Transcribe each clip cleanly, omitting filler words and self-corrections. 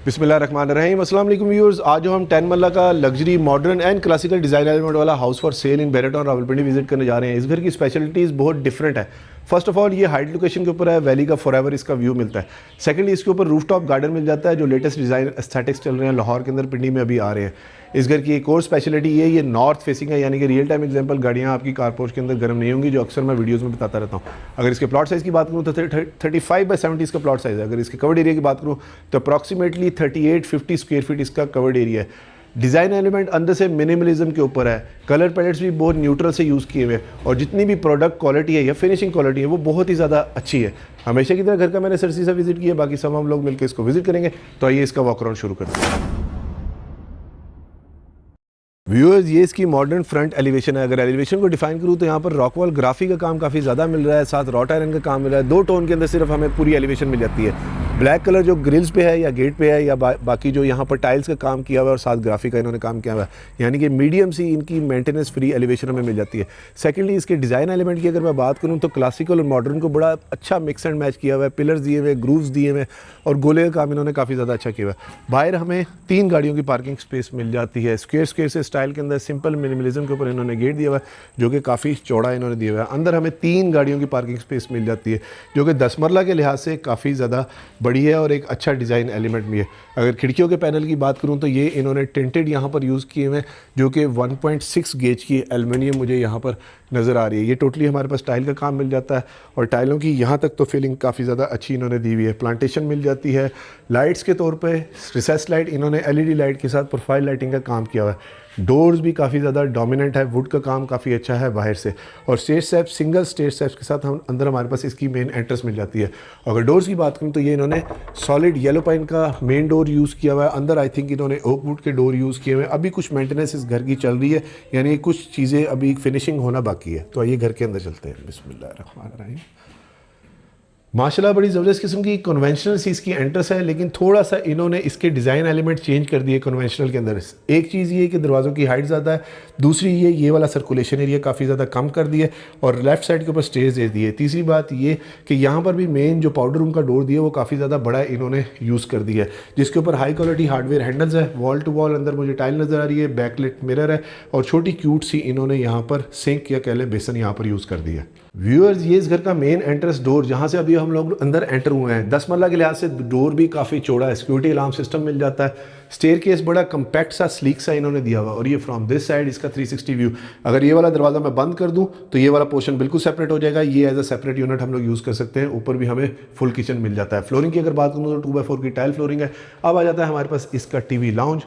बिस्मिल्लाहिर्रहमानिर्रहीम। अस्सलाम वालेकुम व्यूअर्स। आज जो हम 10 मरला का luxury modern and classical design element वाला house for sale in Bahria Town Rawalpindi visit करने जा रहे हैं। इस घर की स्पेशलिटीज़ बहुत डिफरेंट है। फर्स्ट ऑफ ऑल ये हाइट लोकेशन के ऊपर है, वैली का फॉरएवर इसका व्यू मिलता है। सेकंडली इसके ऊपर रूफटॉप गार्डन मिल जाता है, जो लेटेस्ट डिज़ाइन एस्थेटिक्स चल रहे हैं लाहौर के अंदर, पिंडी में अभी आ रहे हैं। इस घर की एक और स्पेशलिटी ये नॉर्थ फेसिंग है, यानी कि रियल टाइम एग्जांपल गाड़ियाँ आपकी कारपोर्च के अंदर गर्म नहीं होंगी, जो अक्सर मैं वीडियोस में बताता रहता हूँ। अगर इसके प्लॉट साइज़ की बात करूँ तो 35/70 इसका प्लॉट साइज़ है। अगर इसके कवर्ड एरिया की बात करूँ तो अप्रॉक्सीमेटली 3850 स्क्वायर फीट इसका कवर्ड एरिया है। डिज़ाइन एलिमेंट अंदर से मिनिमलिज्म के ऊपर है। कलर पैलेट्स भी बहुत न्यूट्रल से यूज़ किए हुए हैं, और जितनी भी प्रोडक्ट क्वालिटी है या फिनिशिंग क्वालिटी है वो बहुत ही ज़्यादा अच्छी है। हमेशा की तरह घर का मैंने सरसी से विजिट किया, बाकी सब हम लोग मिलकर इसको विजिट करेंगे। तो आइए इसका वॉक अराउंड शुरू करते हैं। व्यूअर्स, ये इसकी मॉडर्न फ्रंट एलिवेशन है। अगर एलिवेशन को डिफाइन करूँ तो यहाँ पर रॉकवॉल ग्राफी का काम काफ़ी ज़्यादा मिल रहा है, साथ रॉट आयरन का काम मिल रहा है। 2 टोन के अंदर सिर्फ हमें पूरी एलिवेशन मिल जाती है। ब्लैक कलर जो ग्रिल्स पे है या गेट पे है, या बाकी जो यहाँ पर टाइल्स का काम किया हुआ है और साथ ग्राफी का इन्होंने काम किया हुआ है, यानी कि मीडियम सी इनकी मेंटेनेंस फ्री एलिवेशन हमें मिल जाती है। सेकेंडली इसके डिज़ाइन एलिमेंट की अगर मैं बात करूँ तो क्लासिकल और मॉडर्न को बड़ा अच्छा मिक्स एंड मैच किया हुआ है। पिलर्स दिए हुए, ग्रूव्स दिए हुए, और गोले का काम इन्होंने काफ़ी ज़्यादा अच्छा किया हुआ है। बाहर हमें 3 गाड़ियों की पार्किंग स्पेस मिल जाती है। स्क्वेयर से स्टाइल के अंदर सिंपल मिनिमलिज्म के ऊपर इन्होंने गेट दिया हुआ है, जो कि काफ़ी चौड़ा इन्होंने दिया हुआ है। अंदर हमें 3 गाड़ियों की पार्किंग स्पेस मिल जाती है, जो कि 10 मरला के लिहाज से काफ़ी ज़्यादा बड़ी है और एक अच्छा डिज़ाइन एलिमेंट भी है। अगर खिड़कियों के पैनल की बात करूं तो ये इन्होंने टिंटेड यहाँ पर यूज़ किए हुए हैं, जो कि 1.6 गेज की एल्युमिनियम मुझे यहाँ पर नज़र आ रही है। ये टोटली हमारे पास टाइल का काम मिल जाता है, और टाइलों की यहाँ तक तो फिलिंग काफ़ी ज़्यादा अच्छी इन्होंने दी हुई है। प्लांटेशन मिल जाती है। लाइट्स के तौर पे रिसेस लाइट इन्होंने LED लाइट के साथ प्रोफाइल लाइटिंग का काम किया हुआ है। डोर्स भी काफ़ी ज़्यादा डोमिनेंट है, वुड का काम काफ़ी अच्छा है बाहर से। और stair steps, single stair steps के साथ हम अंदर हमारे पास इसकी मेन एंट्रेंस मिल जाती है। अगर डोर्स की बात करूँ तो ये इन्होंने सॉलिड येलो पाइन का मेन डोर यूज़ किया हुआ है। अंदर आई थिंक इन्होंने ओक वुड के डोर यूज़ किए हुए हैं। अभी कुछ मेंटेनेंस इस घर की चल रही है, यानी कुछ चीज़ें अभी फिनिशिंग होना बाकी है। तो आइए घर के अंदर चलते हैं। बिस्मिल्लाहिर्रहमानिर्रहीम। माशाल्लाह बड़ी ज़बरदस्त किस्म की कन्वेंशनल सी इसकी एंट्रेंस है, लेकिन थोड़ा सा इन्होंने इसके डिज़ाइन एलिमेंट चेंज कर दिए कन्वेंशनल के अंदर। एक चीज़ ये कि दरवाज़ों की हाइट ज़्यादा है, दूसरी ये वाला सर्कुलेशन एरिया काफ़ी ज़्यादा कम कर दिया, और लेफ्ट साइड के ऊपर स्टेज दे दिए। तीसरी बात ये कि यहाँ पर भी मेन जो पाउडर रूम का डोर दिया वो काफ़ी ज़्यादा बड़ा इन्होंने यूज़ कर दिया है, जिसके ऊपर हाई क्वालिटी हार्डवेयर हैंडल्स है। वॉल टू वॉल अंदर मुझे टाइल नज़र आ रही है, बैकलिट मिरर है, और छोटी क्यूट सी इन्होंने यहाँ पर सिंक या कह लें बेसन यहाँ पर यूज़ कर दिया है। व्यूअर्स, ये इस घर का मेन एंट्रेंस डोर, जहाँ से अभी हम लोग अंदर एंटर हुए हैं, 10 मरला के लिहाज से डोर भी काफ़ी चौड़ा है। सिक्योरिटी अलार्म सिस्टम मिल जाता है। स्टेयर केस बड़ा कम्पैक्ट सा, स्लीक सा इन्होंने दिया हुआ, और ये फ्रॉम दिस साइड इसका 360 व्यू। अगर ये वाला दरवाज़ा मैं बंद कर दूं तो ये वाला पोर्शन बिल्कुल सेपरेट हो जाएगा। ये एज अ सेपरेट यूनिट हम लोग यूज़ कर सकते हैं। ऊपर भी हमें फुल किचन मिल जाता है। फ्लोरिंग की अगर बात करूँ तो 2x4 की टाइल फ्लोरिंग है। अब आ जाता है हमारे पास इसका टीवी लाउंज।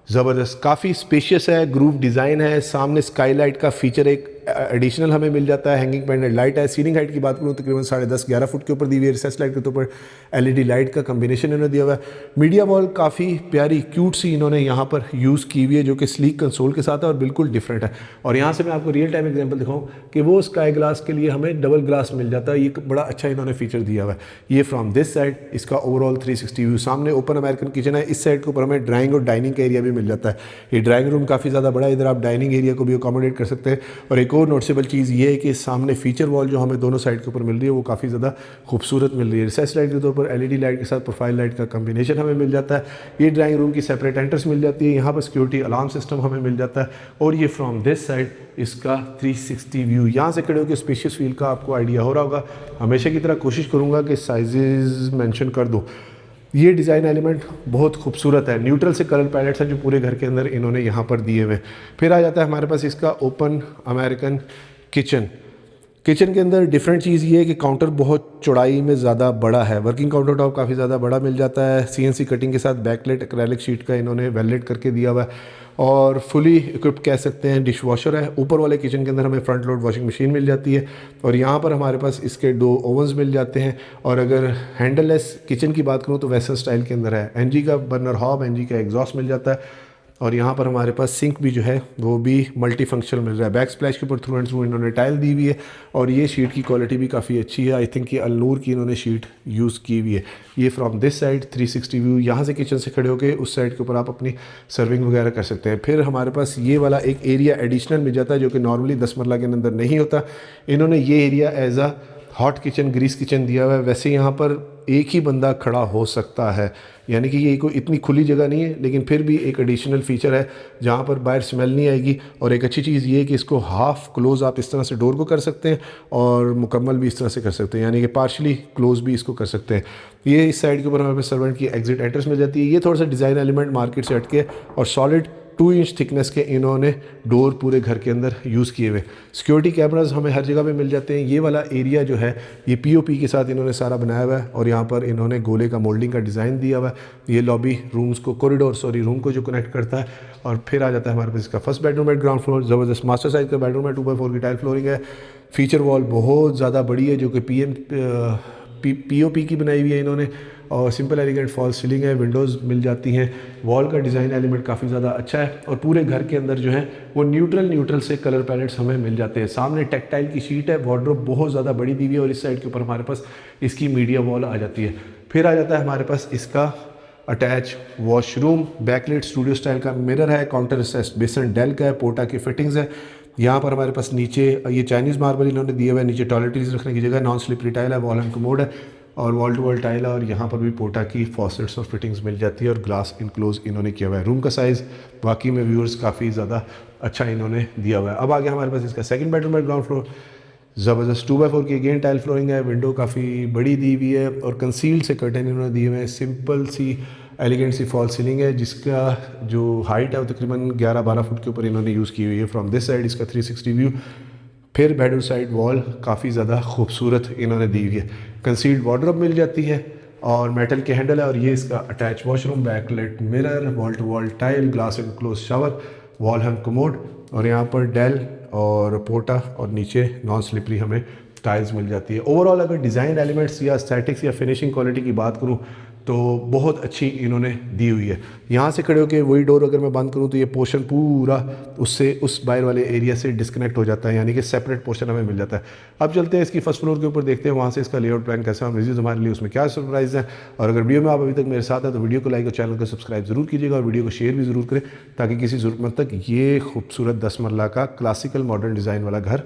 ज़बरदस्त, काफ़ी स्पेशियस है, ग्रूव डिज़ाइन है। सामने स्काईलाइट का फीचर एक एडिशनल हमें मिल जाता है। हैंगिंग पेंडेंट लाइट है। सीलिंग हाइट की बात करूँ तकरीबन 10.5-11 फुट के ऊपर दी हुई है। रिसेस लाइट के ऊपर LED लाइट का कम्बिनेशन इन्होंने दिया हुआ है। मीडिया वॉल काफ़ी प्यारी क्यूट सी इन्होंने यहाँ पर यूज़ की हुई है, जो कि स्लीक कंसोल के साथ है और बिल्कुल डिफरेंट है। और यहाँ से मैं आपको रियल टाइम एग्जाम्पल दिखाऊँ कि वो स्काई ग्लास के लिए हमें डबल ग्लास मिल जाता है। ये बड़ा अच्छा इन्होंने फीचर दिया हुआ है। ये फ्रॉम दिस साइड इसका ओवरऑल 360 व्यू। सामने ओपन अमेरिकन किचन है। इस साइड के ऊपर हमें ड्राइंग और डाइनिंग का एरिया भी मिल जाता है। ये ड्राइंग रूम काफ़ी ज़्यादा बड़ा है, इधर आप डाइनिंग एरिया को भी अकोमोडेट कर सकते हैं। और एक और नोटिसेबल चीज़ ये है कि सामने फीचर वॉल जो हमें दोनों साइड के ऊपर मिल रही है वो काफ़ी ज़्यादा खूबसूरत मिल रही है। रिसेस लाइट के तौर पर LED लाइट के साथ प्रोफाइल लाइट का कम्बिनेशन हमें मिल जाता है। ये ड्राइंग रूम की सेपरेट एंट्रेंस मिल जाती है। यहाँ पर सिक्योरिटी अलार्म सिस्टम हमें मिल जाता है। और ये फ्रॉम दिस साइड इसका 360 व्यू। यहाँ से खड़े होकर स्पेशियस फील का आपको आइडिया हो रहा होगा। हमेशा की तरह कोशिश करूँगा कि साइजेज़ मेंशन कर दूँ। ये डिज़ाइन एलिमेंट बहुत खूबसूरत है। न्यूट्रल से कलर पैलेट्स हैं जो पूरे घर के अंदर इन्होंने यहाँ पर दिए हुए। फिर आ जाता है हमारे पास इसका ओपन अमेरिकन किचन। किचन के अंदर डिफरेंट चीज़ ये है कि काउंटर बहुत चौड़ाई में ज़्यादा बड़ा है। वर्किंग काउंटर टॉप काफ़ी ज़्यादा बड़ा मिल जाता है। CNC कटिंग के साथ बैकलेट एक्रेलिक शीट का इन्होंने वेलवेट करके दिया हुआ है, और फुली इक्विप्ड कह सकते हैं। डिश वॉशर है। ऊपर वाले किचन के अंदर हमें फ्रंट लोड वॉशिंग मशीन मिल जाती है, और यहाँ पर हमारे पास इसके 2 ओवन्स मिल जाते हैं। और अगर हैंडललेस किचन की बात करूँ तो वेस्टर्न स्टाइल के अंदर है। NG का बर्नर हॉब, NG का एग्जॉस्ट मिल जाता है। और यहाँ पर हमारे पास सिंक भी जो है वो भी मल्टी फंक्शनल मिल रहा है। बैक स्प्लैश के ऊपर थ्रू एंड थ्रू इन्होंने टाइल दी हुई है, और ये शीट की क्वालिटी भी काफ़ी अच्छी है। आई थिंक ये अलनूर की इन्होंने शीट यूज़ की हुई है। ये फ्रॉम दिस साइड 360 व्यू। यहाँ से किचन से खड़े होकर उस साइड के ऊपर आप अपनी सर्विंग वगैरह कर सकते हैं। फिर हमारे पास ये वाला एक एरिया एडिशनल मिल जाता है, जो कि नॉर्मली 10 मरला के अंदर नहीं होता। इन्होंने ये area as a hot kitchen, grease kitchen दिया हुआ है। वैसे यहाँ पर एक ही बंदा खड़ा हो सकता है, यानी कि ये कोई इतनी खुली जगह नहीं है, लेकिन फिर भी एक एडिशनल फीचर है जहाँ पर बाहर स्मेल नहीं आएगी। और एक अच्छी चीज़ ये है कि इसको हाफ़ क्लोज़ आप इस तरह से डोर को कर सकते हैं और मुकम्मल भी इस तरह से कर सकते हैं, यानी कि पार्शली क्लोज़ भी इसको कर सकते हैं। ये इस साइड के ऊपर हमारे पास सर्वेंट की एग्जिट एंट्रेंस मिल जाती है। ये थोड़ा सा डिज़ाइन एलिमेंट मार्केट से हटके और सॉलिड 2 इंच थिकनेस के इन्होंने डोर पूरे घर के अंदर यूज़ किए हुए। सिक्योरिटी कैमरास हमें हर जगह पे मिल जाते हैं। ये वाला एरिया जो है ये पीओपी के साथ इन्होंने सारा बनाया हुआ है और यहाँ पर इन्होंने गोले का मोल्डिंग का डिज़ाइन दिया हुआ है। ये लॉबी रूम्स को रूम को जो कनेक्ट करता है। और फिर आ जाता है हमारे पास इसका फर्स्ट बेडरूम है, ग्राउंड फ्लोर, ज़बरदस्त मास्टर साइज़ का बेडरूम है, 2x4 की टाइल फ्लोरिंग है। फीचर वॉल बहुत ज़्यादा बड़ी है जो कि पीओपी की बनाई हुई है इन्होंने, और सिंपल एलिगेंट फॉल सीलिंग है, विंडोज़ मिल जाती हैं। वॉल का डिज़ाइन एलिमेंट काफ़ी ज़्यादा अच्छा है और पूरे घर के अंदर जो है वो न्यूट्रल से कलर पैलेट्स हमें मिल जाते हैं। सामने टेक्टाइल की शीट है, वार्डरोब बहुत ज़्यादा बड़ी दी हुई है और इस साइड के ऊपर हमारे पास इसकी मीडिया वॉल आ जाती है। फिर आ जाता है हमारे पास इसका attach washroom, backlight studio style का मिरर है, काउंटर असेस्ट बेसन डेल का है, पोर्टा की फिटिंग्स है। यहाँ पर हमारे पास नीचे ये चाइनीज़ मार्बल इन्होंने दिया हुआ है, नीचे टॉयलेटरीज रखने की जगह, नॉन स्लिपरी टाइल है, वॉल एंड कमोड है और वॉल टू वॉल टाइल है। और यहाँ पर भी पोर्टा की फॉसेट्स और फिटिंग्स मिल जाती है और ग्लास इनक्लोज इन्होंने किया हुआ है। रूम का साइज़ वाकई में व्यूअर्स काफ़ी ज़्यादा अच्छा इन्होंने दिया हुआ है। अब आगे हमारे पास इसका सेकंड बेडरूम है, ग्राउंड फ्लोर, ज़बरदस्त 2x4 की अगेन टाइल फ्लोरिंग है, विंडो काफ़ी बड़ी दी हुई है और कंसील्ड से कर्टन इन्होंने दिए हुए हैं। सिंपल सी एलिगेंट सी फॉल सीलिंग है जिसका जो हाइट है वो तकरीबन 11-12 फुट के ऊपर इन्होंने यूज़ की हुई है। फ्रॉम दिस साइड इसका 360 व्यू। फिर बेडरूम साइड वॉल काफ़ी ज़्यादा खूबसूरत इन्होंने दी हुई है, कंसील्ड वार्डरोब मिल जाती है और मेटल के हैंडल है। और ये इसका attach washroom, backlight mirror, wall to wall tile, glass and close shower, wall hang commode और यहाँ पर डेल और पोर्टा और नीचे नॉन स्लिपरी हमें टाइल्स मिल जाती है। ओवरऑल अगर डिज़ाइन एलिमेंट्स या एस्थेटिक्स या फिनिशिंग क्वालिटी की बात करूँ तो बहुत अच्छी इन्होंने दी हुई है। यहाँ से खड़े होकर वही डोर अगर मैं बंद करूँ तो ये पोर्शन पूरा उससे उस बाहर वाले एरिया से डिस्कनेक्ट हो जाता है, यानी कि सेपरेट पोर्शन हमें मिल जाता है। अब चलते हैं इसकी फर्स्ट फ्लोर के ऊपर, देखते हैं वहाँ से इसका लेआउट प्लान कैसा है, हमारे लिए उसमें क्या सरप्राइज़ है। और अगर वीडियो में आप अभी तक मेरे साथ हैं तो वीडियो को लाइक और चैनल को सब्सक्राइब ज़रूर कीजिएगा और वीडियो को शेयर भी ज़रूर करें ताकि किसी ज़रूरतमंद तक ये खूबसूरत 10 मरला का क्लासिकल मॉडर्न डिज़ाइन वाला घर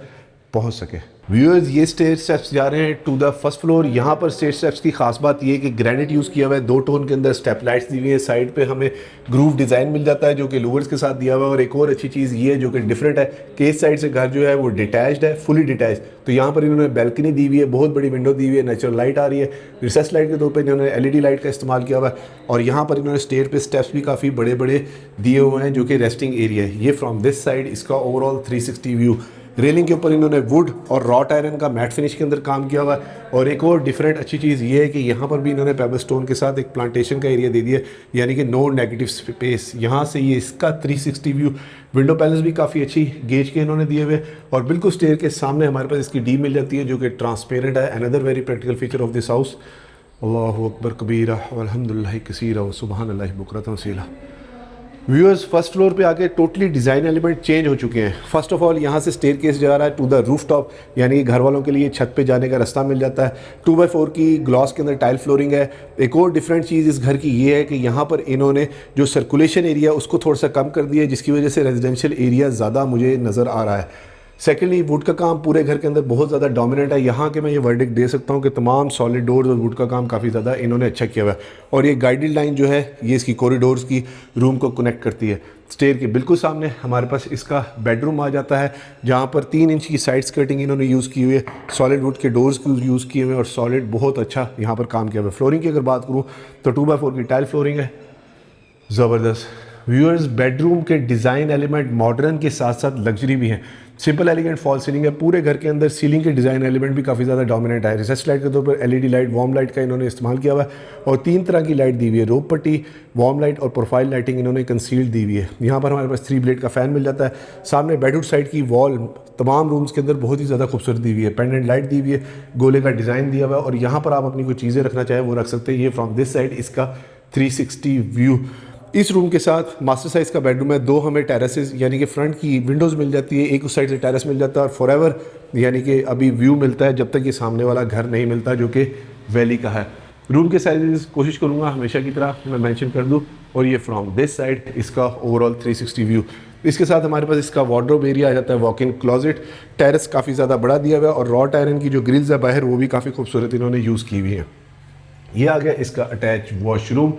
पहुंच सके। व्यूअर्स ये स्टेयर स्टेप्स जा रहे हैं टू द फर्स्ट फ्लोर। यहाँ पर स्टेयर स्टेप्स की खास बात ये है कि ग्रेनाइट यूज़ किया हुआ है, 2 टोन के अंदर स्टेप लाइट्स दी हुई है, साइड पे हमें ग्रूव डिज़ाइन मिल जाता है जो कि लूवर्स के साथ दिया हुआ है। और एक और अच्छी चीज़ ये है जो कि डिफरेंट है कि इस साइड से घर जो है वो डिटैच्ड है, फुली डिटैच्ड। तो यहाँ पर इन्होंने बैल्कनी दी हुई है, बहुत बड़ी विंडो दी हुई है, नेचुरल लाइट आ रही है। रिसेस लाइट के तौर पर इन्होंने LED लाइट का इस्तेमाल किया हुआ है और यहाँ पर इन्होंने स्टेयर पे स्टेप्स भी काफ़ी बड़े बड़े दिए हुए हैं जो कि रेस्टिंग एरिया है। ये फ्रॉम दिस साइड इसका ओवरऑल 360 व्यू। रेलिंग के ऊपर इन्होंने वुड और रॉट आयरन का मैट फिनिश के अंदर काम किया हुआ है। और एक और डिफरेंट अच्छी चीज़ ये है कि यहाँ पर भी इन्होंने पेबल स्टोन के साथ एक प्लांटेशन का एरिया दे दिया, यानी कि नो नेगेटिव स्पेस। यहाँ से ये इसका 360 व्यू। विंडो पैनल्स भी काफ़ी अच्छी गेज के इन्होंने दिए हुए और बिल्कुल स्टेयर के सामने हमारे पास इसकी डी मिल जाती है जो कि ट्रांसपेरेंट है। Another very practical feature of this house. अल्लाहु अकबर कबीरा वल्हम्दुलिल्लाहि कसीरा व सुबहानल्लाहि बुकरतन वसीला। व्यूअर्स फर्स्ट फ्लोर पे आके टोटली डिज़ाइन एलिमेंट चेंज हो चुके हैं। फर्स्ट ऑफ ऑल यहाँ से स्टेयरकेस जा रहा है टू द रूफ टॉप, यानी घर वालों के लिए छत पे जाने का रास्ता मिल जाता है। 2x4 की ग्लॉस के अंदर टाइल फ्लोरिंग है। एक और डिफरेंट चीज़ इस घर की ये है कि यहाँ पर इन्होंने जो सर्कुलेशन एरिया उसको थोड़ा सा कम कर दिया है जिसकी वजह से रेजिडेंशियल एरिया ज़्यादा मुझे नज़र आ रहा है। सेकेंडली वुड का काम पूरे घर के अंदर बहुत ज़्यादा डोमिनेंट है। यहाँ के मैं ये वर्डिक्ट दे सकता हूँ कि तमाम सॉलिड डोर्स और वुड का काम काफ़ी ज़्यादा इन्होंने अच्छा किया हुआ है। और ये गाइडेड लाइन जो है ये इसकी कॉरिडोर्स की रूम को कनेक्ट करती है। स्टेयर के बिल्कुल सामने हमारे पास इसका बेडरूम आ जाता है जहाँ पर 3 इंच की साइड स्कर्टिंग इन्होंने यूज़ की हुई है, सॉलिड वुड के डोर्स को यूज़ किए हुए हैं और सॉलिड बहुत अच्छा यहाँ पर काम किया हुआ है। फ्लोरिंग की अगर बात करूँ तो 2x4 की टाइल फ्लोरिंग है, ज़बरदस्त। व्यूअर्स बेडरूम के डिज़ाइन एलिमेंट मॉडर्न के साथ साथ लग्जरी भी हैं। सिंपल एलिगेंट फॉल सीलिंग है, पूरे घर के अंदर सीलिंग के डिज़ाइन एलिमेंट भी काफ़ी ज़्यादा डोमिनेंट है। रिसेस लाइट के तौर पर LED लाइट, वार्म लाइट का इन्होंने इस्तेमाल किया हुआ है और 3 तरह की लाइट दी हुई है, रोप पट्टी, वार्म लाइट और प्रोफाइल लाइटिंग इन्होंने कंसील्ड दी हुई है। यहाँ पर हमारे पास 3 ब्लेड का फ़ैन मिल जाता है। सामने बेडरूम साइड की वॉल तमाम रूम्स के अंदर बहुत ही ज़्यादा खूबसूरत दी हुई है, पेंडेंट लाइट दी हुई है, गोले का डिज़ाइन दिया हुआ है और यहाँ पर आप अपनी कोई चीज़ें रखना चाहें वो रख सकते हैं। ये फ्रॉम दिस साइड इसका 360 व्यू। इस रूम के साथ मास्टर साइज़ का बेडरूम है। 2 हमें टेरेसेस यानी कि फ्रंट की विंडोज़ मिल जाती है, एक उस साइड से टेरेस मिल जाता है और फॉरएवर यानी कि अभी व्यू मिलता है जब तक ये सामने वाला घर नहीं मिलता जो कि वैली का है। रूम के साइज़ कोशिश करूँगा हमेशा की तरह मैं मेंशन कर दूँ और ये फ्रॉम दिस साइड इसका ओवरऑल 360 व्यू। इसके साथ हमारे पास इसका वार्डरोब एरिया आ जाता है, वॉक इन क्लोजेट, टेरेस काफ़ी ज़्यादा बड़ा दिया हुआ है और रॉट आयरन की जो ग्रिल्स है बाहर वो भी काफ़ी खूबसूरत इन्होंने यूज़ की हुई है। ये आ गया इसका attach washroom,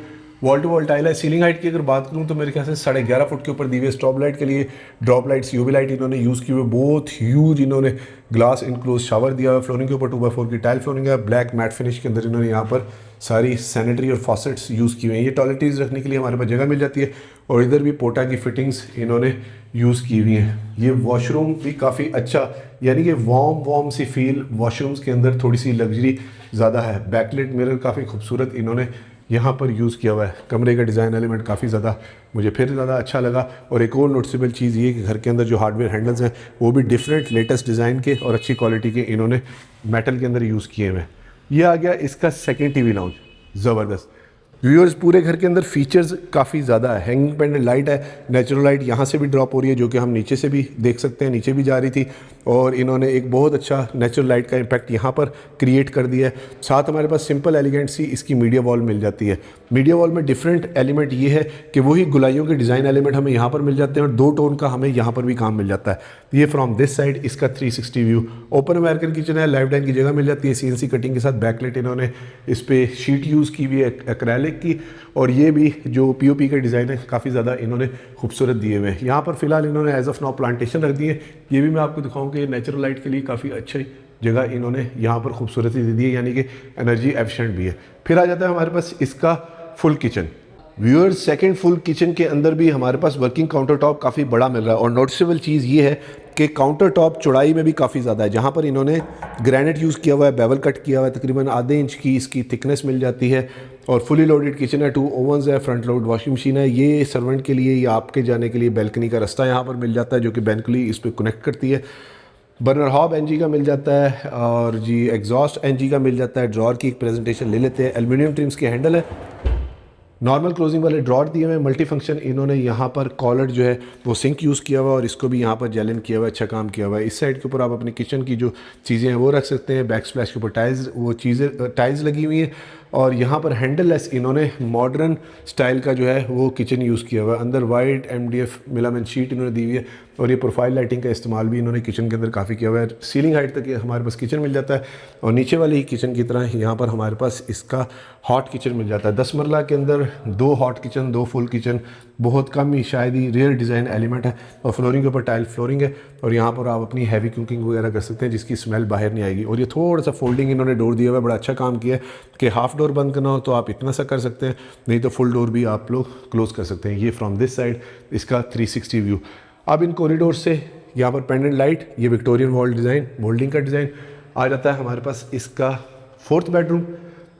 wall to wall tile है। सीलिंग हाइट की अगर बात करूँ तो मेरे ख्याल से 11.5 फुट के ऊपर दी हुई है। स्टॉप लाइट के लिए ड्रॉप लाइट्स, यूवी लाइट इन्होंने यूज़ की हुई है। बहुत ह्यूज इन्होंने ग्लास इनक्लोज शावर दिया हुआ है। फ्लोरिंग के ऊपर 2x4 की टाइल फ्लोरिंग है। ब्लैक मैट फिनिश के अंदर इन्होंने यहाँ पर सारी सैनिटरी और फॉसेट्स यूज़ की हुई हैं। ये टॉयलेटरीज रखने के लिए हमारे पास जगह मिल जाती है और इधर भी पोटा की फिटिंग्स इन्होंने यूज़ की हुई हैं। ये वॉशरूम भी काफ़ी अच्छा, यानी कि वार्म सी फील वॉशरूम्स के अंदर, थोड़ी सी लग्जरी ज़्यादा है। बैकलाइट मिरर काफ़ी खूबसूरत इन्होंने यहाँ पर यूज़ किया हुआ है। कमरे का डिज़ाइन एलिमेंट काफ़ी ज़्यादा मुझे फिर ज़्यादा अच्छा लगा। और एक और नोटिसेबल चीज़ ये कि घर के अंदर जो हार्डवेयर हैंडल्स हैं वो भी डिफरेंट लेटेस्ट डिज़ाइन के और अच्छी क्वालिटी के इन्होंने मेटल के अंदर यूज़ किए हुए हैं। ये आ गया इसका सेकंड टीवी लाउंज, ज़बरदस्त। व्यूअर्स पूरे घर के अंदर फीचर्स काफ़ी ज़्यादा है। हैंगिंग पेंडेंट लाइट है, नेचुरल लाइट यहाँ से भी ड्रॉप हो रही है जो कि हम नीचे से भी देख सकते हैं, नीचे भी जा रही थी और इन्होंने एक बहुत अच्छा नेचुरल लाइट का इम्पैक्ट यहाँ पर क्रिएट कर दिया है। साथ हमारे पास सिंपल एलिगेंट सी इसकी मीडिया वॉल मिल जाती है। मीडिया वॉल में डिफरेंट एलिमेंट ये है कि वही गुलाइयों के डिज़ाइन एलिमेंट हमें यहाँ पर मिल जाते हैं और 2 टोन का हमें यहाँ पर भी काम मिल जाता है। ये फ्रॉम दिस साइड इसका 360 व्यू। ओपन अमेरिकन किचन है, लाइफ डाइन की जगह मिल जाती है। CNC कटिंग के साथ बैकलाइट इन्होंने इस पर शीट यूज़ की हुई है एक्रेलिक की, और ये भी जो POP का डिज़ाइन है काफ़ी ज़्यादा इन्होंने खूबसूरत दिए हुए हैं। यहाँ पर फिलहाल इन्होंने एज ऑफ नाउ प्लांटेशन रख दी है। ये भी मैं आपको दिखाऊँ कि नेचुरल लाइट के लिए काफ़ी अच्छी जगह इन्होंने यहाँ पर खूबसूरती दे दी है, यानी कि एनर्जी एफिशिएंट भी है। फिर आ जाता है हमारे पास इसका full kitchen. Viewers second full kitchen के अंदर भी हमारे पास वर्किंग काउंटर टॉप काफ़ी बड़ा मिल रहा है और नोटिसेबल चीज़ ये है कि काउंटर टॉप चौड़ाई में भी काफ़ी ज़्यादा है। जहाँ पर इन्होंने ग्रेनाइट यूज़ किया हुआ है, बेवल कट किया हुआ है, तकरीबन आधे इंच की इसकी थिकनेस मिल जाती है। और फुली लोडेड किचन है, 2 ओवंस है, फ्रंट लोड वॉशिंग मशीन है। ये सर्वेंट के लिए या आपके जाने के लिए बैल्कनी का रास्ता यहाँ पर मिल जाता है जो कि बैल्कनी इस पर कनेक्ट करती है। बर्नर हॉब NG का मिल जाता है और जी एग्जॉस्ट NG का मिल जाता है। ड्रॉर की एक प्रेजेंटेशन ले लेते हैं। एल्युमिनियम ट्रिम्स के हैंडल है, नॉर्मल क्लोजिंग वाले ड्रॉर दिए हुए हैं। मल्टी फंक्शन इन्होंने यहाँ पर कॉलर जो है वो सिंक यूज़ किया हुआ है और इसको भी यहाँ पर जेलिन किया हुआ है, अच्छा काम किया हुआ है। इस साइड के ऊपर आप अपनी किचन की जो चीज़ें हैं वो रख सकते हैं। बैक स्प्लैश के ऊपर टाइल्स लगी हुई हैं और यहाँ पर हैंडल लेस इन्होंने मॉडर्न स्टाइल का जो है वो किचन यूज़ किया हुआ है। अंदर वाइट MDF मिलामेंट शीट इन्होंने दी हुई है और ये प्रोफाइल लाइटिंग का इस्तेमाल भी इन्होंने किचन के अंदर काफ़ी किया हुआ है। सीलिंग हाइट तक हमारे पास किचन मिल जाता है और नीचे वाली ही किचन की तरह यहाँ पर हमारे पास इसका हॉट किचन मिल जाता है। 10 मरला के अंदर 2 हॉट किचन, 2 फुल किचन, बहुत कम ही शायद ही रेयर डिज़ाइन एलिमेंट है। और फ्लोरिंग के ऊपर टाइल फ्लोरिंग है और यहाँ पर आप अपनी हैवी कुकिंग वगैरह कर सकते हैं जिसकी स्मेल बाहर नहीं आएगी। और ये थोड़ा सा फोल्डिंग इन्होंने डोर दिया हुआ है, बड़ा अच्छा काम किया है कि हाफ डोर बंद करना हो तो आप इतना सा कर सकते हैं, नहीं तो फुल डोर भी आप लोग क्लोज कर सकते हैं। ये फ्रॉम दिस साइड इसका 360 व्यू। अब इन कॉरिडोर से यहाँ पर पेंडेंट लाइट, ये विक्टोरियन वॉल डिज़ाइन, मोल्डिंग का डिज़ाइन आ जाता है हमारे पास। इसका 4th बेडरूम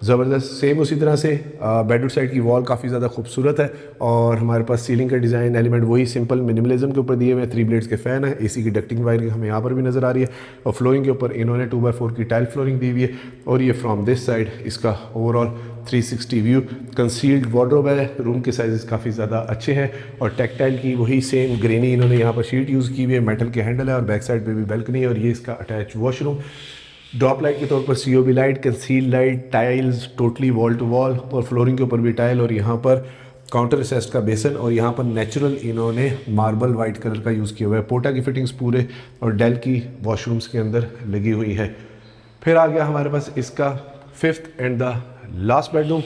ज़बरदस्त, सेम उसी तरह से बेडरूम साइड की वॉल काफ़ी ज़्यादा खूबसूरत है और हमारे पास सीलिंग का डिज़ाइन एलिमेंट वही सिंपल मिनिमलिज्म के ऊपर दिए हुए हैं। 3 ब्लेड्स के फ़ैन है, AC की डक्टिंग वायरिंग हमें यहाँ पर भी नज़र आ रही है और फ्लोरिंग के ऊपर इन्होंने 2x4 की टाइल फ्लोरिंग दी हुई है। और ये फ्रॉम दिस साइड इसका ओवरऑल 360 व्यू। कंसील्ड वार्डरोब है, रूम के साइज़ काफ़ी ज़्यादा अच्छे हैं और टेक्टाइल की वही सेम ग्रेनी इन्होंने यहाँ पर शीट यूज़ की हुई है। मेटल के हैंडल है और बैक साइड पर भी बैल्कनी है और ये इसका अटैच वॉशरूम। ड्रॉप लाइट के तौर पर COB light, conceal light, tiles totally wall to wall और फ्लोरिंग के ऊपर भी टाइल और यहाँ पर काउंटर असेस्ट का बेसन और यहाँ पर नेचुरल इन्होंने मार्बल वाइट कलर का यूज़ किया हुआ है। पोटा की फिटिंग्स पूरे और डेल की वॉशरूम्स के अंदर लगी हुई है। फिर आ गया हमारे पास इसका 5th and the last bedroom.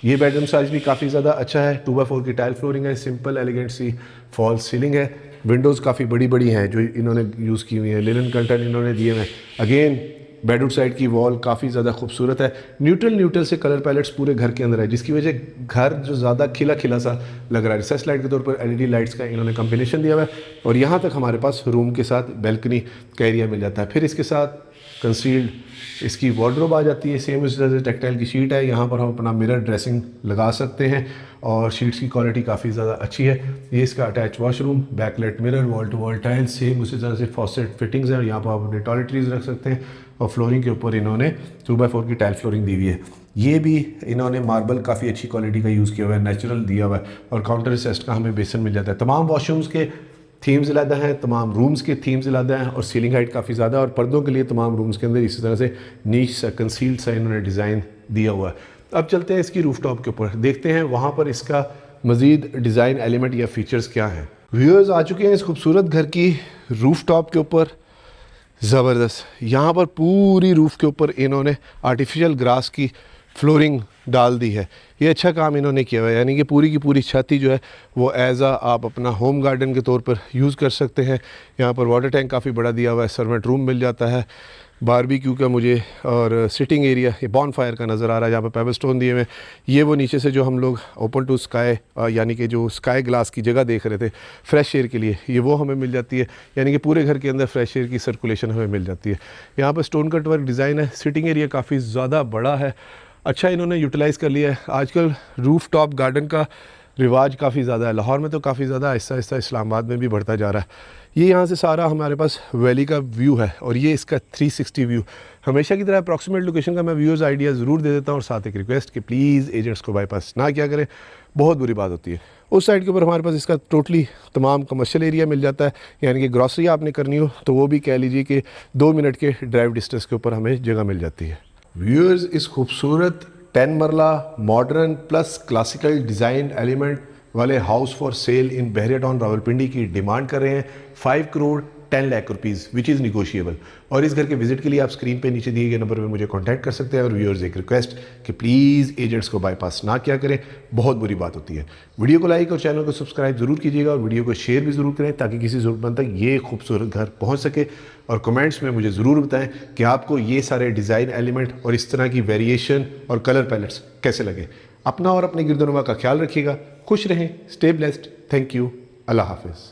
ये बेडरूम साइज़ भी काफ़ी ज़्यादा अच्छा है। 2x4 की टाइल फ्लोरिंग है, सिंपल एलिगेंट सी फॉल सीलिंग है। विंडोज़ काफ़ी बड़ी बड़ी हैं जो इन्होंने यूज़ की हुई हैं। लिनन कर्टन इन्होंने दिए हुए हैं। अगेन बेडरूम साइड की वॉल काफ़ी ज़्यादा खूबसूरत है। न्यूट्रल से कलर पैलेट्स पूरे घर के अंदर है जिसकी वजह घर जो ज़्यादा खिला खिला सा लग रहा है। रिसर्च लाइट के तौर पर LED लाइट्स का इन्होंने कॉम्बिनेशन दिया हुआ है और यहाँ तक हमारे पास रूम के साथ बैल्कनी का एरिया मिल जाता है। फिर इसके साथ कंसील्ड इसकी वार्डरोब आ जाती है, सेम उस तरह से टेक्टाइल की शीट है। यहाँ पर हम अपना मिरर ड्रेसिंग लगा सकते हैं और शीट्स की क्वालिटी काफ़ी ज़्यादा अच्छी है। ये इसका attach washroom, backlight mirror, wall to wall tiles, same उसी तरह से फॉसेट फिटिंग्स हैं और यहाँ पर आप अपने टॉयलेटरीज रख सकते हैं। और फ्लोरिंग के ऊपर इन्होंने 2x4 की टाइल फ्लोरिंग दी हुई है। ये भी इन्होंने मार्बल काफ़ी अच्छी क्वालिटी का यूज़ किया हुआ है, नेचुरल दिया हुआ है और काउंटर असेस्ट का हमें बेसन मिल जाता है। तमाम वॉशरूम्स के थीम्स अलग हैं, तमाम रूम्स के थीम्स अलग हैं और सीलिंग हाइट काफ़ी ज़्यादा और पर्दों के लिए तमाम रूम्स के अंदर इसी तरह से नीच सा कंसील्ड सा इन्होंने डिज़ाइन दिया हुआ है। अब चलते हैं इसकी रूफटॉप के ऊपर, देखते हैं वहाँ पर इसका मज़ीद डिज़ाइन एलिमेंट या फीचर्स क्या हैं। व्यूअर्स आ चुके हैं इस खूबसूरत घर की रूफ टॉप के ऊपर। ज़बरदस्त, यहाँ पर पूरी रूफ़ के ऊपर इन्होंने आर्टिफिशियल ग्रास की फ्लोरिंग डाल दी है। ये अच्छा काम इन्होंने किया हुआ है, यानी कि पूरी की पूरी छत ही जो है वो एज आ आप अपना होम गार्डन के तौर पर यूज़ कर सकते हैं। यहाँ पर वाटर टैंक काफ़ी बड़ा दिया हुआ है, सर्वेंट रूम मिल जाता है, बारबेक्यू का मुझे और सिटिंग एरिया, ये बॉन फायर का नज़र आ रहा है जहाँ पर पेबल स्टोन दिए हुए हैं। ये वो नीचे से जो हम लोग ओपन टू स्काई यानी कि जो स्काई ग्लास की जगह देख रहे थे फ्रेश एयर के लिए, ये वो हमें मिल जाती है, यानी कि पूरे घर के अंदर फ्रेश एयर की सर्कुलेशन हमें मिल जाती है। यहाँ पर स्टोन कट वर्क डिज़ाइन है, सिटिंग एरिया काफ़ी ज़्यादा बड़ा है, अच्छा इन्होंने यूटिलाइज़ कर लिया है। आजकल रूफ टॉप गार्डन का रिवाज काफ़ी ज़्यादा है, लाहौर में तो काफ़ी ज़्यादा, आहिस्ता आहिस्ता इस्लामाबाद में भी बढ़ता जा रहा है। ये यहाँ से सारा हमारे पास वैली का व्यू है और ये इसका 360 व्यू। हमेशा की तरह अप्रॉक्सीमेट लोकेशन का मैं व्यूज़ आइडिया ज़रूर दे देता हूँ और साथ एक रिक्वेस्ट कि प्लीज़ एजेंट्स को बाईपास ना क्या करें, बहुत बुरी बात होती है। उस साइड के ऊपर हमारे पास इसका टोटली तमाम कमर्शियल एरिया मिल जाता है, यानी कि ग्रॉसरी आपने करनी हो तो वो भी कह लीजिए कि 2 मिनट के ड्राइव डिस्टेंस के ऊपर हमें जगह मिल जाती है। व्यूअर्स, इस खूबसूरत 10 marla modern plus classical design element वाले house for sale in Bahria Town Rawalpindi की डिमांड कर रहे हैं 5 crore 10 lakh rupees, which is negotiable. और इस घर के विजिट के लिए आप स्क्रीन पे नीचे दिए गए नंबर पे मुझे कांटेक्ट कर सकते हैं। और व्यूअर्स, एक रिक्वेस्ट कि प्लीज़ एजेंट्स को बाईपास ना क्या करें, बहुत बुरी बात होती है। वीडियो को लाइक और चैनल को सब्सक्राइब ज़रूर कीजिएगा और वीडियो को शेयर भी ज़रूर करें ताकि किसी ज़रूरतमंद तक ये खूबसूरत घर पहुँच सके। और कमेंट्स में मुझे ज़रूर बताएं कि आपको ये सारे डिज़ाइन एलिमेंट और इस तरह की वेरिएशन और कलर पैलेट्स कैसे लगे। अपना और अपने गिरदोनवा का ख्याल रखिएगा, खुश रहें, स्टे ब्लेस्ड, थैंक यू, अल्लाह हाफिज़।